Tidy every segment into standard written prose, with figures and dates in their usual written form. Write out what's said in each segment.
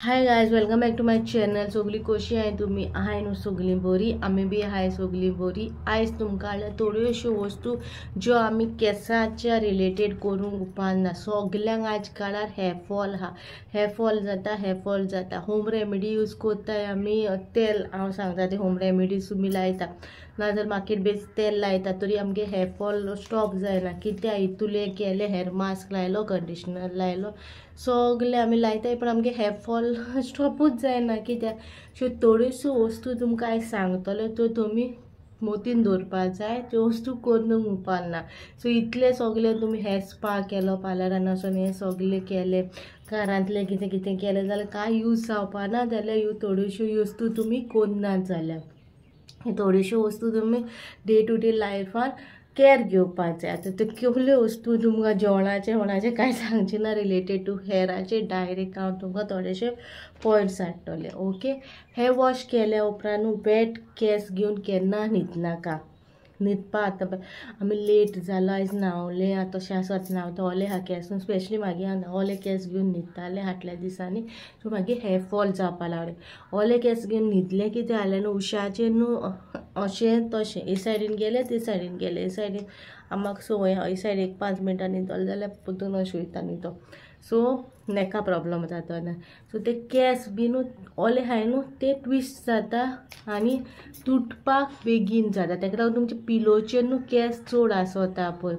Hi guys, welcome back to my channel. सगळी कशी आहे तुम्ही? आहे न्हू सगळी बरी? आम्ही बी आहे सगळी बरी. आयज तुमकां थोड्योश्यो वस्तू ज्यो आमी केसाच्या रिलेटेड करूंक उपाना. सगल्यांक आज काळार हेअरफॉल जाता. होम रेमेडी यूज कोत्ताय आमी. तेल हांव सांगता ते होम रेमेडीज तुमी लायता नाजाल्यार मार्केट बेस्ड तेल लायता तरी आमगे हेअरफॉल स्टॉप जायना. कित्याक हितूले केले हेअर मास्क लायलो, कंडिशनर लायलो, सगळे आमी लायताय पण आमगे हेअरफॉल स्टॉपूच जायना. कित्याक सो थोड्योश्यो वस्तू तुमकां आयज सांगतले त्यो तुमी मोतीन दवरपा जाय. त्यो वस्तू करूंक उपाना. सो इतले सगळे तुमी हेअर स्पा केलो, पार्लरान वचून हे सगळे केले, घरांतले कितें कितें केलें जाल्यार कांय यूज जावपाना. जाल्यार ह्यो थोड्योश्यो वस्तू तुमी करनात जाल्यार हे थोड्योश्यो वस्तू तुमी डे टू डे लायफान केअर घेवपाक जाय. आतां त्यो केवल्यो वस्तू तुमकां जेवणाचे कांय सांगचे ना रिलेटेड टू हेअराचे. डायरेक्ट हांव तुमकां थोडेशे पॉयंट्स हाडटले. ओके, हेअर वॉश केल्या उपरांत वेट केस घेवन केन्ना न्हिदनाका. न्हिदपा आतां आमी लेट जालो, आयज न्हांवलें, आतां तशें आसत न्हांवता ओले हा केस. स्पेशली मागीर हांव ओले केस घेवन न्हिदतालें फाटल्या दिसांनी. सो मागीर हेअरफॉल जावपा लागलें. ओले केस घेवन न्हिदलें कितें जालें न्हू, उशाचेर न्हू अशें तशें हे सायडीन गेलें ते सायडीन गेलें. हे सायडीन म्हाका संवय हे सायड एक 5 मिनटां न्हिदलो जाल्यार परतून अशें वयता न्हिदो. सो नेका प्रॉब्लम जाता ना. सो ते केस बी न्हू ओले हाय न्हू ते ट्विस्ट जाता आनी तुटपाक बेगीन जाता. ताका लागून तुमचे पिलोचेर न्हू केस चड आसता पळय.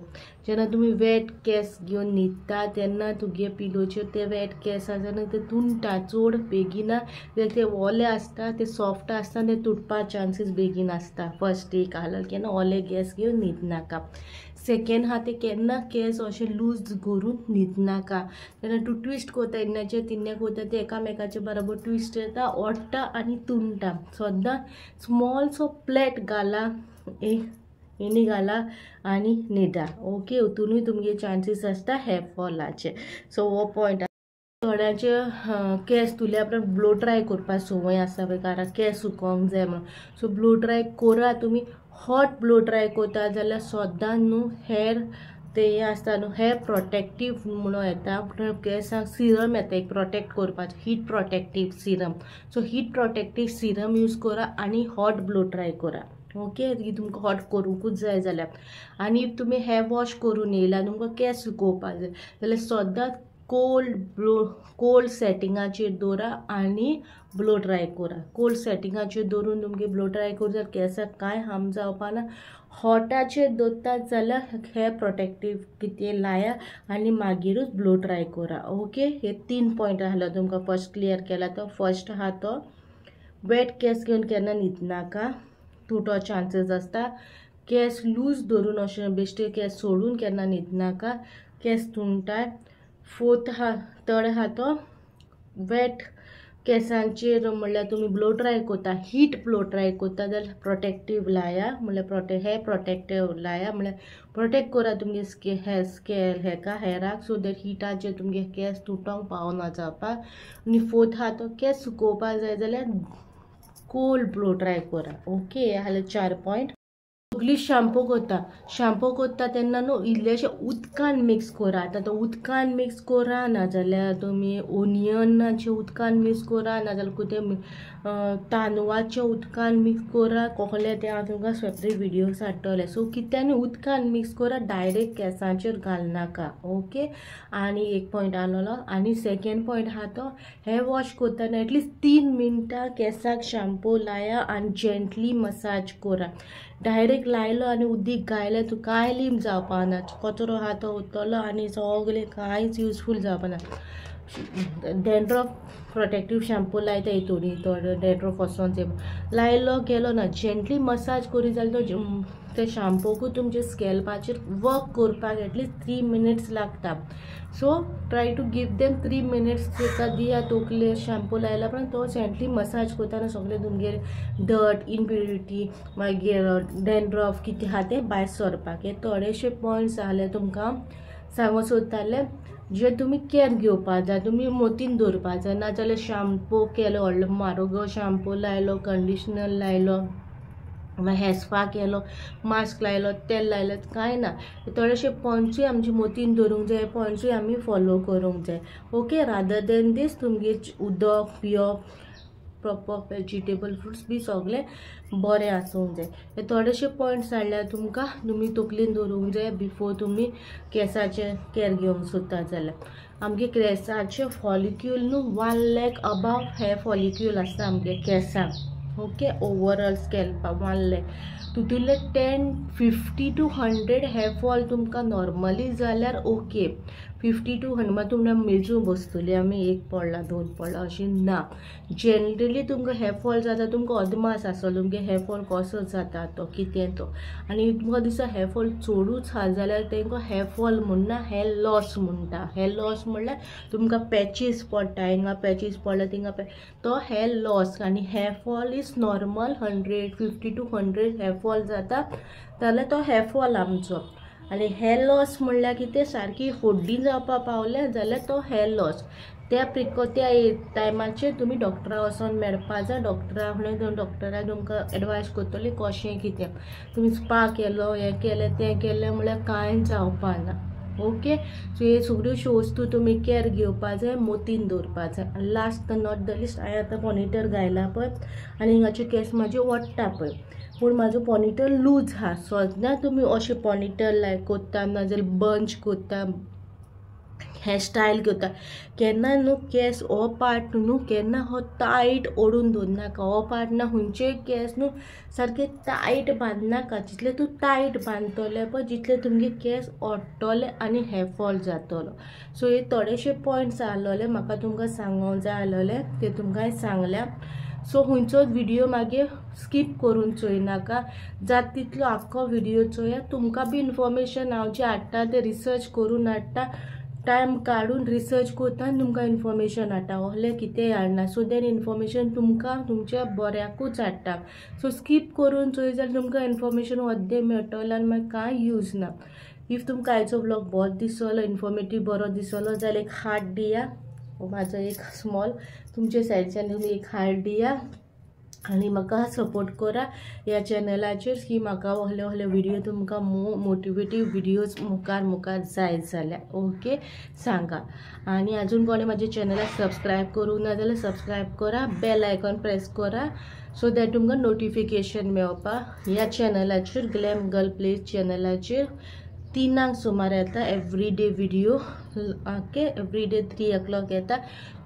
जेन्ना तुमी वेट केस घेवन न्हिदता तेन्ना तुगे पिलोचेर ते वेट केस आसा न्हू ते तुंटा चड बेगिना. ते ओले आसता, ते सॉफ्ट आसता, ते तुटपा चान्सीस बेगीन आसता. फर्स्ट एक आलं केन्ना ओले केस घेवन न्हिदनाका. सेकेंड हा ते केन्ना केस अशें लूज करून न्हिदनाका. जेन्ना तूं ट्विस्ट कोता इन्नाचे तिन्ने कोता ते एकामेकाचे बरोबर ट्विस्ट जाता, ओडटा आनी तुंटा. सद्दां स्मॉल सो प्लेट घाला, इनी घाला आनी न्हिदा. ओके, हितूनूय तुमगे चान्सीस आसता हेअरफॉलाचे. सो हो पॉयंट. थोड्यांचे केस तुल्या उपरांत ब्लो ड्राय करपा संवय आसा पळय, कारण केस सुकोवंक जाय म्हणून. सो ब्लो ड्राय करा तुमी. हॉट ब्लो ड्राय करता जाल्यार सद्दां न्हू हेअर ते हें आसता न्हू हेअर प्रोटेक्टीव म्हणून येता. केसांक सिरम येता एक प्रोटेक्ट करपाचो, heat protective Siram. So heat protective serum use करा आनी हॉट ब्लो ड्राय करा. ओके, तुमकां हॉट करूंकूच जाय जाल्यार. आनी तुमी हेअर वॉश करून येयला, तुमकां केस सुकोवपाक जाय जाल्यार सद्दां कोल्ड सेटिंगाचेर दवरा आनी ब्लो ड्राय करा. कोल्ड सेटिंगाचेर दवरून तुमगे ब्लो ड्राय करूं जाल्यार केसाक कांय हार्म जावपाना. हॉटाचेर दवरतात जाल्यार हेअर प्रोटेक्टीव कितें लाया आनी मागीरूच ब्लो ड्राय करा. ओके, हे 3 पॉयंट आहलो तुमकां फर्स्ट क्लियर केला. तो फर्स्ट आहा तो वेट केस घेवन केन्ना न्हिदनाका, तुटो चान्सीस आसता. केस लूज धरून अशें बेश्टे केस सोडून केन्ना न्हिदनाका, केस तुंटाय. थर्ड आहा तो वेट केसांचेर म्हणल्यार तुमी ब्लो ड्राय कोता, हीट ब्लो ड्राय कोता जाल्यार प्रोटेक्टीव लाया, म्हणल्यार हेअर प्रोटेक्टीव लाया, म्हणल्यार प्रोटेक्ट करा तुमगे हेअराक सो दॅट हिटाचेर तुमगे केस तुटोंक पावना जावपाक. आनी फोर्थ आहा तो केस सुकोवपाक जाय जाल्यार कोल्ड ब्लो ड्राय करा. ओके, हे आहले 4 पॉयंट. सगळी शॅम्पू करता तेन्ना न्हू इल्लेशें उदकान मिक्स करा. आतां तो उदकान मिक्स करा नाजाल्यार तुमी ओनियनाचे उदकान मिक्स करा नाजाल्यार कितें तांदळाचे उदकान मिक्स करा. कोहले ते हांव तुमकां सेपरेट विडियोज हाडटले. सो कित्यानी उदकान मिक्स करा, डायरेक्ट केसांचेर घालनाका. ओके, आनी एक पॉयंट आसलो. आनी सेकेंड पॉयंट आहा तो हेअर वॉश करतना एटलीस्ट 3 मिनटां केसाक शॅम्पू लाया आनी जेंटली मसाज करा. डायरेक्ट लायलो आनी उदीक घायलें तूं कांय लीम जावपाना. कचरो आहा तो उरतलो आनी सगळें कांयच युजफूल जावपाना. डॅन्ड्रफ प्रोटेक्टीव शॅम्पू लायता हितून थोडे डॅन्ड्रफ वचोन लायलो गेलो ना, जेंटली मसाज करी जाल्यार ते शॅम्पूकूय तुमचे स्कॅल्पाचेर वर्क करपाक एटलीस्ट 3 मिनिट्स लागता. So try to give them 3 minutes. ताका दिया तोकले शॅम्पू लायला उपरांत तो जेंटली मसाज करतना सगळें तुमगेर डर्ट, इम्प्युरिटी, मागीर डॅन्ड्रफ कितें आहा तें भायर सरपाक. हे थोडेशे पॉयंट्स आहले तुमकां सांगूंक सोदताले जे तुमी केअर घेवपाक जाय, तुमी मोतीन दवरपाक जाय. नाजाल्यार शॅम्पू केलो व्हडलो म्हारग शॅम्पू लायलो, कंडिशनर लायलो हेअर स्पा केलो, मास्क लायलो, तेल लायलो, कांय ना. थोडेशे पॉयंट्सूय आमचे मोतीन दवरूंक जाय, पॉयंट्सूय आमी फॉलो करूंक जाय. ओके, रादर देन दीस तुमगे उदक पिवप, प्रॉपर वेजिटेबल फ्रुट्स बी सगळे बरें आसूंक जाय. हे थोडेशे पॉयंट्स जाल्यार तुमकां तुमी तकलेन दवरूंक जाय बिफोर तुमी केंसाचे कॅर घेवंक सोदता जाल्यार. आमगे केंसाचे फॉलिक्यूल न्हू 1 लाख अबाव हेअर फॉलिक्यूल आसता आमगे केंसांक. ओके, ओवरऑल स्कॅल्पाक 1 लाख. तितूंतले 50 to 100 हेअर फॉल तुमकां नॉर्मली जाल्यार ओके. 50 to 100 मागीर तुमकां मेजूं बसतली आमी 1 पडला 2 पडला अशें ना. जनरली तुमकां हेअर फॉल जाता तुमकां अदमास आसतलो तुमगे हेअर फॉल कसो जाता तो कितें तो. आनी तुमकां दिसता हेअर फॉल चडूच आसा जाल्यार तेंकां हेअर फॉल म्हणना, हेअर लॉस म्हणटा. हेअर लॉस म्हणल्यार तुमकां पॅचीस पडटा, हिंगा पॅचीस पडला थिंगा तो हेअर लॉस. आनी hair fall is normal 50 to 100 hair fall जाता जाल्यार तो हेअर फॉल आमचो. आनी हेअर लॉस म्हणल्यार कितें सारकी फोड्डी जावपा पावल्या जाल्यार तो हेअर लॉस. त्या टायमाचेर तुमी डॉक्टरा वचोन मेळपा जाय. डॉक्टरान तुमकां एडवायस करतली कशें कितें. तुमी स्पा केलो, हें केलें तें केलें म्हणल्यार कांय जावपा ना. ओके, सो हे सगळ्यो वस्तू तुमी कॅर घेवपा जाय, मोतीन दवरपा जाय. आनी लास्ट नॉट द लिस्ट, हांवें आतां पॉनिटेल घायला पळय आनी हिंगाचे केस म्हाजे ओडटा पळय, पूण म्हाजो पॉनिटेल लूज आहा. सद्दां तुमी अशें पॉनिटेल लायक कोत्ता नाजाल्यार बंच कोत्ता, हेअरस्टायल करता केन्ना न्हू केस हो पार्ट न्हू केन्ना हो टायट ओडून दवरनाका. हो पार्ट ना खंयचेय केस न्हू सारके टायट बांदनाका. जितले तूं टायट बांदतले पळय जितले तुमगे केस ओडटले आनी हेअर फॉल जातलो. सो हे थोडेशे पॉयंट्स आसलेले म्हाका तुमकां सांगूंक जाय आसलेले, ते तुमकां सांगल्या. सो खंयचोच व्हिडियो मागीर स्कीप करून चोयनाका. जाता तितलो आख्खो व्हिडियो चोया. तुमकां बी इन्फॉर्मेशन हांव जे हाडटा ते रिसर्च करून हाडटा, टायम काडून रिसर्च करता आनी तुमकां इन्फॉर्मेशन हाडटा. असलें कितेंय हाडना. सो देन इन्फॉर्मेशन तुमकां तुमच्या बऱ्याकूच हाडटा. सो स्कीप करून चोय जाल्यार तुमकां इन्फॉर्मेशन अर्दें मेळटलें आनी मागीर कांय यूज ना. इफ तुमकां आयचो ब्लॉग बरो दिसलो, इन्फॉर्मेटीव बरो दिसलो जाल्यार एक हार्ट दिया. म्हाजो एक स्मॉल तुमचे सायडीच्यान तुमी एक हार्ट दिया आनी म्हाका सपोर्ट करा ह्या चॅनलाचेर की म्हाका असले व्हिडियो तुमकां मोटिवेटीव व्हिडियोज मुखार जाय जाल्यार ओके सांगा. आनी आजून कोणी म्हाज्या चॅनलाक सबस्क्रायब करूंक ना जाल्यार सबस्क्रायब करा, बेल आयकॉन प्रेस करा सो दॅट तुमकां नोटिफिकेशन मेळपा. ह्या चॅनलाचेर ग्लॅम गर्ल प्लेस चॅनलाचेर 3 सुमार येता everyday video. Okay, everyday 3 o'clock येता.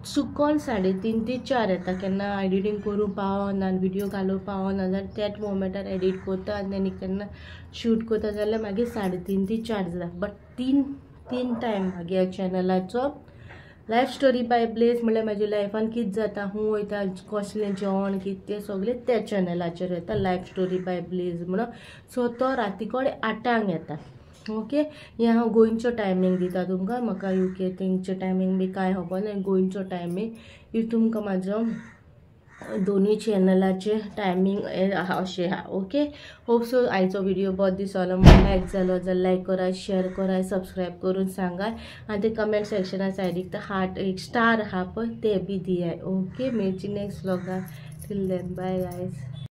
चुकोन 3:30 ते 4 येता. केन्ना एडिटींग करूंक पावना, व्हिडिओ घालूंक पावना जाल्यार त्याच मोमेंटार एडिट करता आनी केन्ना शूट करता जाल्यार मागीर 3:30 ते 4 जाता. बट तीन टायम मागीर ह्या चॅनलाचो लायफ स्टोरी बाय ब्लेज म्हणल्यार म्हाज्या लायफान कितें जाता, खूंय वयता, कसलें जेवण कितें तें सगळें त्या चॅनलाचेर येता, लायफ स्टोरी बाय ब्लेज म्हणून. सो तो रातीकोडे 8 येता. ओके, हे हांव गोंयचो टायमींग दिता तुमकां. म्हाका UK थिंगचो टायमींग बी कांय खबर ना, गोंयचो टायमींग. इफ तुमकां म्हाजो दोनूय चॅनलाचे टायमींग अशें आहा. ओके, होप सो आयचो व्हिडिओ बरो दिसलो, लायक जालो जाल्यार लायक करा, शेअर करा, सबस्क्रायब करून सांगा आनी ते कमेंट सेक्शना सायडीक ते हार्ट एक स्टार आहा पळय ते बी दियाय. ओके, मेळची नेक्स्ट व्लॉगार. Till then bye guys.